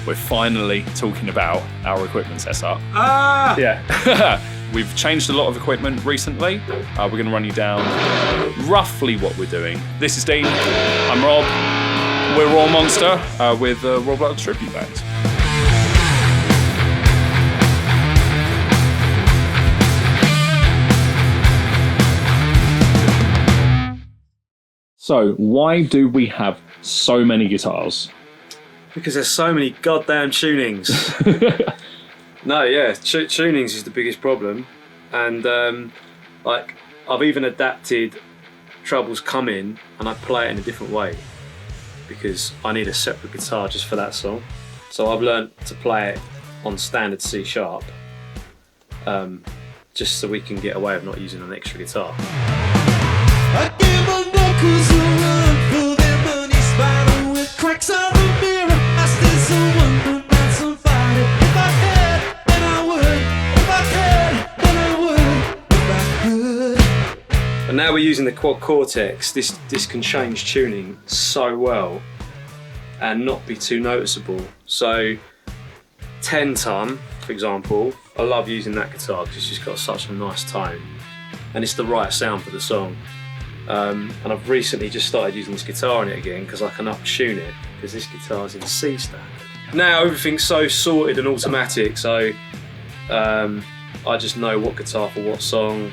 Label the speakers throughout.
Speaker 1: we're finally talking about our equipment setup.
Speaker 2: Yeah.
Speaker 1: We've changed a lot of equipment recently. We're going to run you down roughly what we're doing. This is Dean. I'm Rob. We're Raw Monster with Raw Blood Tribute Band. So, why do we have so many guitars?
Speaker 2: Because there's so many goddamn tunings. No, yeah, tunings is the biggest problem. And I've even adapted Troubles Come In and I play it in a different way because I need a separate guitar just for that song. So I've learnt to play it on standard C sharp just so we can get away with not using an extra guitar. I gave my knuckles a run for their money, spider with cracks on the mirror. I still so wonder about somebody. If I could, then I would. If I could, then I would. If I could. And now we're using the Quad Cortex. This can change tuning so well and not be too noticeable. So 10 ton, for example, I love using that guitar because it's just got such a nice tone and it's the right sound for the song. And I've recently just started using this guitar on it again because I can up-tune it because this guitar's in C standard. Now everything's so sorted and automatic, so I just know what guitar for what song.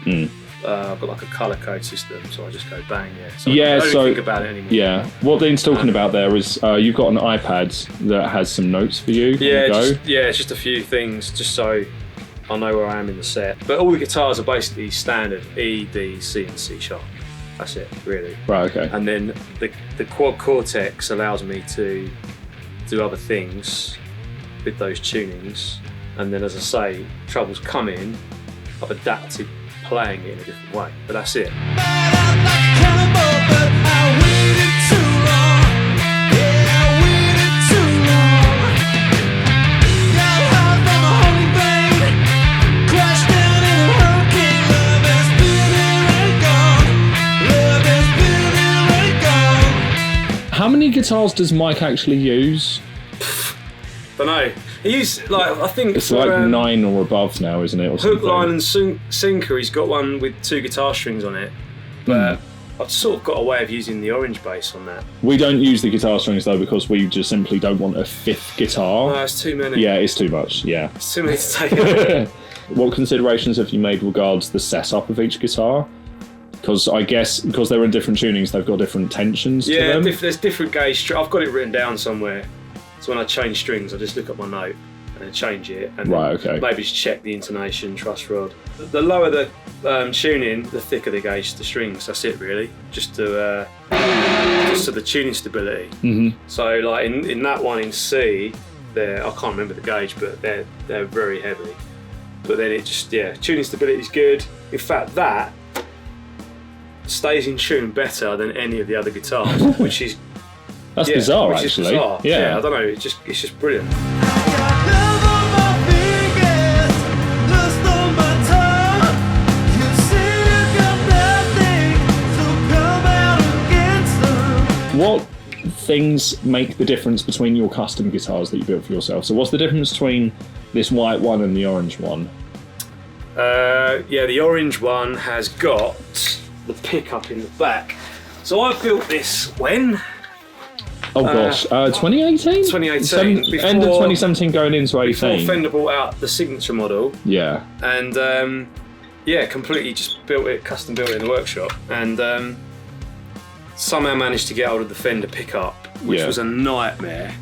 Speaker 2: I've got like a colour code system, so I just go bang, yeah. So I don't think about it anymore.
Speaker 1: Yeah, what Dean's talking about there is you've got an iPad that has some notes for you.
Speaker 2: Yeah, it's just a few things, just so I know where I am in the set. But all the guitars are basically standard E, D, C, and C sharp. That's it, really.
Speaker 1: Right, okay.
Speaker 2: And then the Quad Cortex allows me to do other things with those tunings. And then, as I say, Troubles Come In, I've adapted playing it in a different way. But that's it.
Speaker 1: How many guitars does Mike actually use?
Speaker 2: Don't know. He used, I think
Speaker 1: it's like 9 or above now, isn't it? Or
Speaker 2: hook, line and sinker, he's got one with 2 guitar strings on it. But I've sort of got a way of using the orange bass on that.
Speaker 1: We don't use the guitar strings though because we just simply don't want a 5th guitar.
Speaker 2: No, it's too many.
Speaker 1: Yeah, it's too much, yeah.
Speaker 2: It's too many to take.
Speaker 1: What considerations have you made regards the setup of each guitar? Because I guess because they're in different tunings, they've got different tensions to them.
Speaker 2: Yeah, there's different gauge. I've got it written down somewhere. So when I change strings, I just look at my note and change it, and maybe just check the intonation, truss rod. The lower the tuning, the thicker the gauge the strings. That's it, really. Just to the tuning stability. Mm-hmm. So like in that one in C, I can't remember the gauge, but they're very heavy. But then it just tuning stability is good. In fact, that stays in tune better than any of the other guitars, which is
Speaker 1: bizarre, actually.
Speaker 2: Is bizarre.
Speaker 1: Yeah,
Speaker 2: I don't know. It's just brilliant.
Speaker 1: What things make the difference between your custom guitars that you built for yourself? So, what's the difference between this white one and the orange one?
Speaker 2: The orange one has got the pickup in the back. So I built this when?
Speaker 1: Oh gosh, 2018?
Speaker 2: 2018.
Speaker 1: End of 2017 going into 18.
Speaker 2: Before Fender brought out the signature model.
Speaker 1: Yeah.
Speaker 2: And completely just custom built it in the workshop. And somehow managed to get hold of the Fender pickup, which was a nightmare.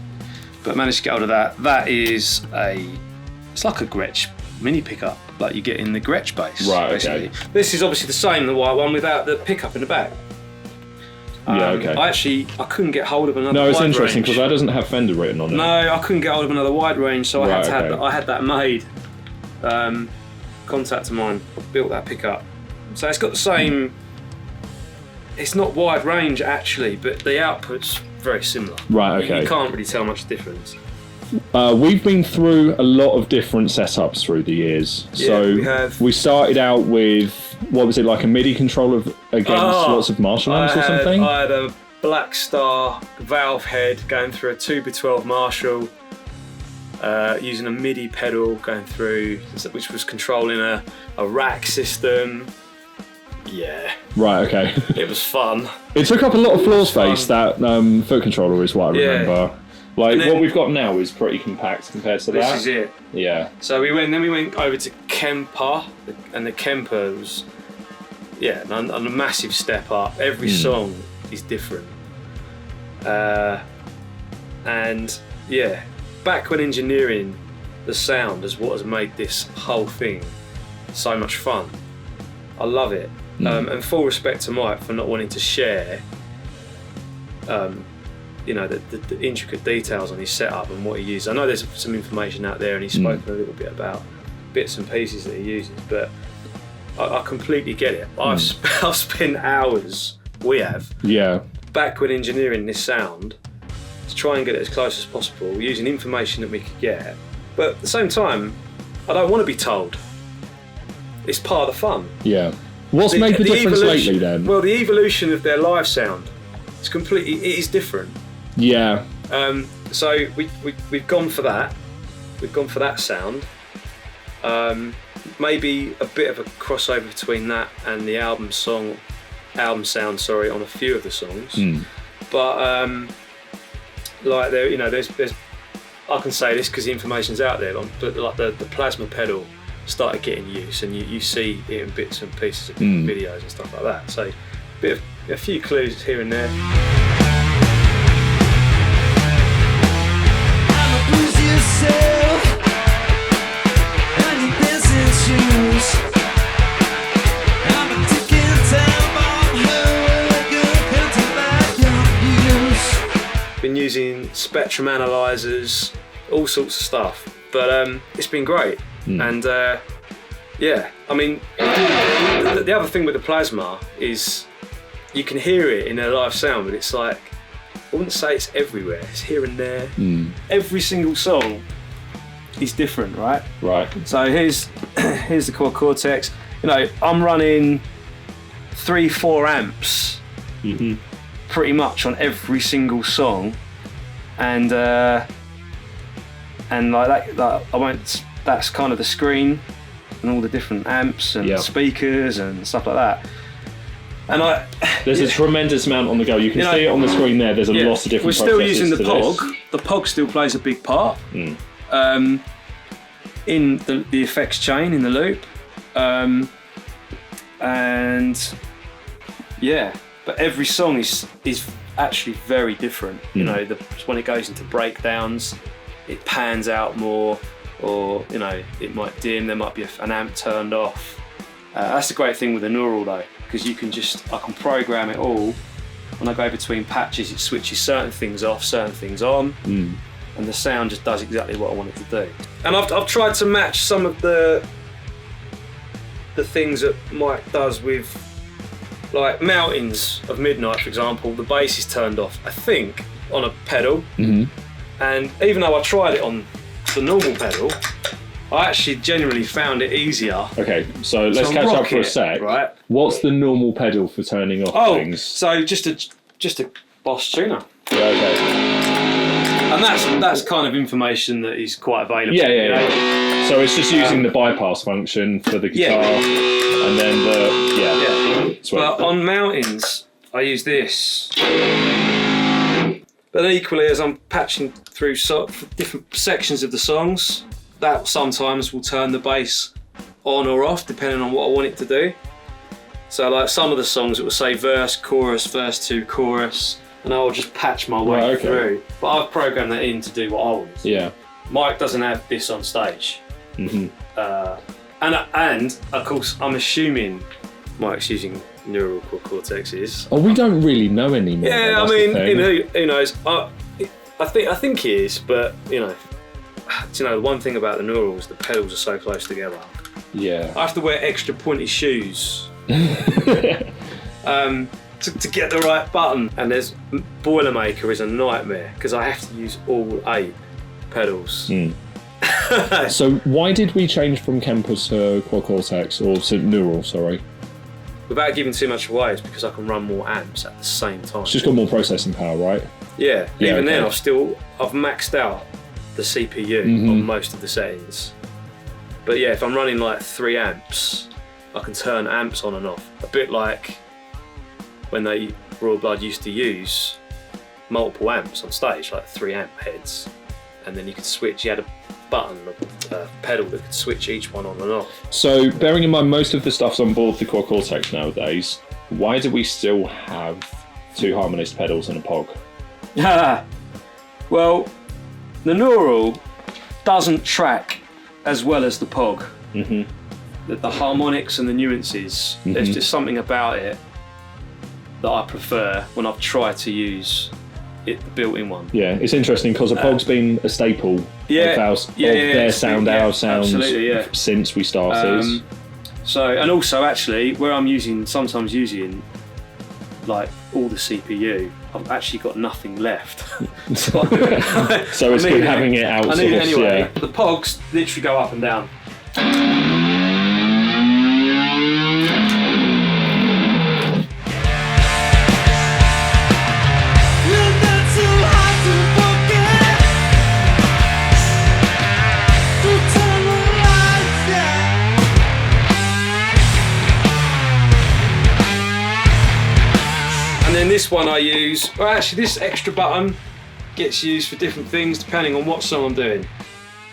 Speaker 2: But managed to get hold of that. That is it's like a Gretsch mini pickup, like you get in the Gretsch bass.
Speaker 1: Right,
Speaker 2: basically.
Speaker 1: okay.
Speaker 2: This is obviously the same, the white one, without the pickup in the back.
Speaker 1: Okay.
Speaker 2: I couldn't get hold of another
Speaker 1: wide range.
Speaker 2: No,
Speaker 1: it's interesting because that doesn't have Fender written on it.
Speaker 2: No, I couldn't get hold of another wide range, so I had that made. Contact of mine built that pickup. So it's got the same, it's not wide range actually, but the output's very similar.
Speaker 1: Right, okay.
Speaker 2: You can't really tell much difference.
Speaker 1: We've been through a lot of different setups through the years.
Speaker 2: Yeah,
Speaker 1: we started out with, what was it, like a MIDI controller against lots of Marshall amps or something?
Speaker 2: I had a Black Star valve head going through a 2x12 Marshall, using a MIDI pedal going through, which was controlling a rack system. Yeah.
Speaker 1: Right, okay.
Speaker 2: It was fun.
Speaker 1: It took up a lot of floor space, that foot controller is what I remember. Like, what we've got now is pretty compact compared to that.
Speaker 2: This is it.
Speaker 1: Yeah.
Speaker 2: So we went over to Kemper, and the Kemper was, a massive step up. Every song is different. And yeah, back when engineering the sound is what has made this whole thing so much fun. I love it. And full respect to Mike for not wanting to share the intricate details on his setup and what he uses. I know there's some information out there and he's spoken a little bit about bits and pieces that he uses, but I completely get it. I've spent hours, back when engineering this sound to try and get it as close as possible using information that we could get, but at the same time I don't want to be told. It's part of the fun.
Speaker 1: Yeah. What's made the difference lately then?
Speaker 2: Well, the evolution of their live sound, it is different.
Speaker 1: Yeah.
Speaker 2: So we've gone for that. We've gone for that sound. Maybe a bit of a crossover between that and the album sound, on a few of the songs. But there's I can say this because the information's out there, but like the plasma pedal started getting use, and you see it in bits and pieces of videos and stuff like that. So a few clues here and there. Been using spectrum analyzers, all sorts of stuff, but it's been great. And I mean, the other thing with the plasma is you can hear it in their live sound, but it's like, I wouldn't say it's everywhere, it's here and there. Every single song is different, right?
Speaker 1: Right.
Speaker 2: So here's the Quad Cortex. I'm running 3-4 amps pretty much on every single song, and like that, I won't. That's kind of the screen and all the different amps and speakers and stuff like that. And
Speaker 1: there's a tremendous amount on the go. You can see it on the screen there. There's a lot of different.
Speaker 2: We're still using the POG. The POG still plays a big part in the effects chain in the loop, but every song is actually very different. When it goes into breakdowns, it pans out more, or it might dim. There might be an amp turned off. That's the great thing with the neural though, because I can program it all. When I go between patches, it switches certain things off, certain things on, and the sound just does exactly what I want it to do. And I've tried to match some of the things that Mike does with, like Mountains of Midnight, for example. The bass is turned off, I think, on a pedal, and even though I tried it on the normal pedal, I actually genuinely found it easier. Okay, so let's catch up for a sec. Right.
Speaker 1: What's the normal pedal for turning off things?
Speaker 2: So just a Boss tuner.
Speaker 1: Okay.
Speaker 2: And that's kind of information that is quite available.
Speaker 1: Yeah. So it's just using the bypass function for the guitar, and then the
Speaker 2: But on Mountains, I use this. But equally, as I'm patching through different sections of the songs, that sometimes will turn the bass on or off depending on what I want it to do. So like some of the songs, it will say verse, chorus, verse 2, chorus, and I'll just patch my way through. But I've programmed that in to do what I want.
Speaker 1: Yeah.
Speaker 2: Mike doesn't have this on stage. And of course, I'm assuming Mike's using neural cortexes.
Speaker 1: Oh, we don't really know anymore.
Speaker 2: Yeah, I mean, who knows? I think he is, but the one thing about the neurals, the pedals are so close together.
Speaker 1: Yeah.
Speaker 2: I have to wear extra pointy shoes to get the right button. And Boilermaker is a nightmare because I have to use all 8 pedals.
Speaker 1: So why did we change from Kemper to Quad Cortex, or to neural, sorry?
Speaker 2: Without giving too much away, it's because I can run more amps at the same time.
Speaker 1: It's just got more processing power, right?
Speaker 2: Yeah. Even then, I've maxed out the CPU on most of the settings. But yeah, if I'm running like 3 amps, I can turn amps on and off. A bit like when Royal Blood used to use multiple amps on stage, like 3 amp heads, and then you could switch. You had a button, a pedal that could switch each one on and off.
Speaker 3: So, bearing in mind most of the stuff's on board the Quad Cortex nowadays, why do we still have 2 harmonist pedals and a POG?
Speaker 2: Well, the Neural doesn't track as well as the POG. The harmonics and the nuances, there's just something about it that I prefer when I've tried to use the built-in one.
Speaker 3: Yeah, it's interesting because a POG's been a staple of their sound, our sounds, since we started.
Speaker 2: So, and also actually, where I'm sometimes using like all the CPU, I've actually got nothing left.
Speaker 3: So it's good having it outsourced. I need it anyway.
Speaker 2: Yeah. The POGs literally go up and down. And then this one I use, well actually this extra button gets used for different things depending on what song I'm doing.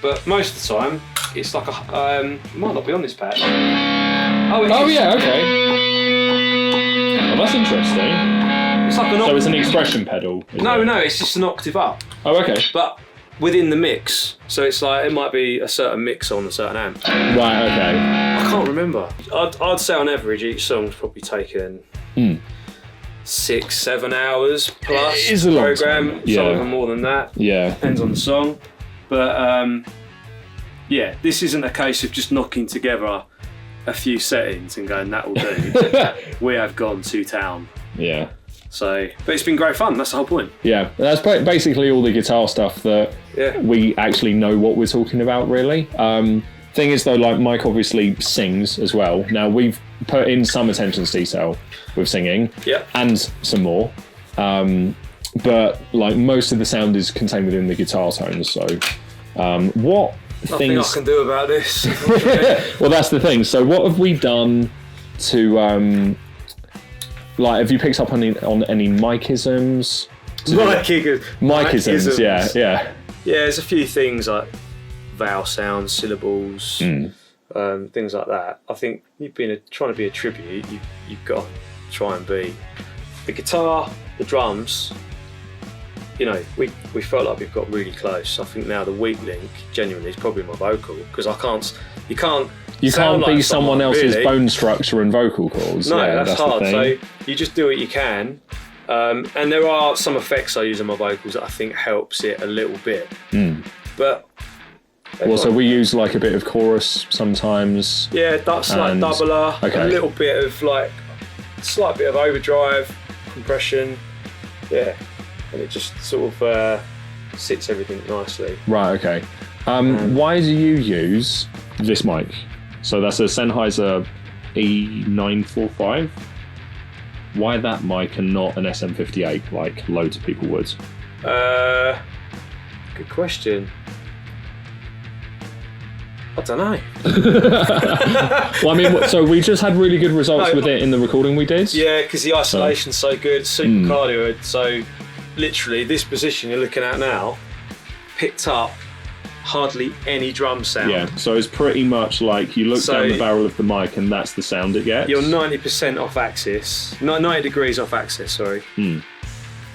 Speaker 2: But most of the time, it's like it might not be on this patch. Oh,
Speaker 3: yeah, okay. Well, that's interesting.
Speaker 2: It's like
Speaker 3: so it's an expression pedal?
Speaker 2: No, it's just an octave up.
Speaker 3: Oh, okay.
Speaker 2: But within the mix, so it's like it might be a certain mix on a certain amp.
Speaker 3: Right, okay.
Speaker 2: I can't remember. I'd say on average each song's probably taken 6-7 hours plus.
Speaker 3: It is a long
Speaker 2: program.
Speaker 3: time.
Speaker 2: Some of them more than that.
Speaker 3: Yeah.
Speaker 2: Depends on the song. But yeah, this isn't a case of just knocking together a few settings and going, that will do. We have gone to town.
Speaker 3: Yeah.
Speaker 2: So, but it's been great fun. That's the whole point.
Speaker 3: Yeah, that's basically all the guitar stuff that we actually know what we're talking about, really. Thing is, though, like Mike obviously sings as well. Now, we've put in some attention to detail with singing and some more. But like most of the sound is contained within the guitar tones. So, what
Speaker 2: Nothing I can do about this.
Speaker 3: Well, that's the thing. So, what have we done to like? Have you picked up on any Mikeisms? Mikeisms, yeah.
Speaker 2: Yeah, there's a few things like vowel sounds, syllables, things like that. I think you've been trying to be a tribute. You've got to try and be the guitar, the drums. You know, we felt like we've got really close. I think now the weak link, genuinely, is probably my vocal because you can't
Speaker 3: be someone else's really. Bone structure and vocal cords.
Speaker 2: No, that's hard. So you just do what you can. And there are some effects I use on my vocals that I think helps it a little bit. But
Speaker 3: so we use like a bit of chorus sometimes.
Speaker 2: Yeah, that's like doubler. A little bit of like slight bit of overdrive, compression. Yeah. And it just sort of sits everything nicely.
Speaker 3: Right, okay. Why do you use this mic? So that's a Sennheiser E945. Why that mic and not an SM58 like loads of people would?
Speaker 2: Good question. I don't know.
Speaker 3: Well, I mean, so we just had really good results with it in the recording we did.
Speaker 2: Yeah, because the isolation's so good, super cardioid. So literally, this position you're looking at now picked up hardly any drum sound.
Speaker 3: Yeah, so it's pretty much like you look down the barrel of the mic and that's the sound it gets.
Speaker 2: You're 90% off axis, 90 degrees off axis, sorry.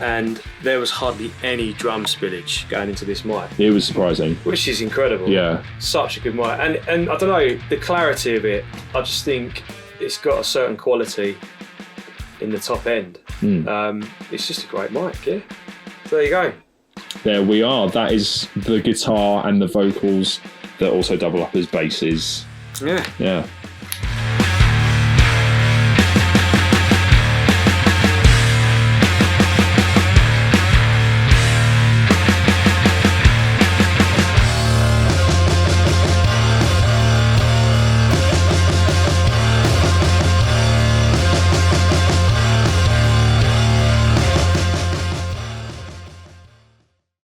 Speaker 2: And there was hardly any drum spillage going into this mic.
Speaker 3: It was surprising.
Speaker 2: Which is incredible.
Speaker 3: Yeah. Such
Speaker 2: a good mic. And I don't know, the clarity of it, I just think it's got a certain quality in the top end. It's just a great mic, yeah. So there you go.
Speaker 3: There we are. That is the guitar and the vocals that also double up as basses.
Speaker 2: Yeah.
Speaker 3: Yeah.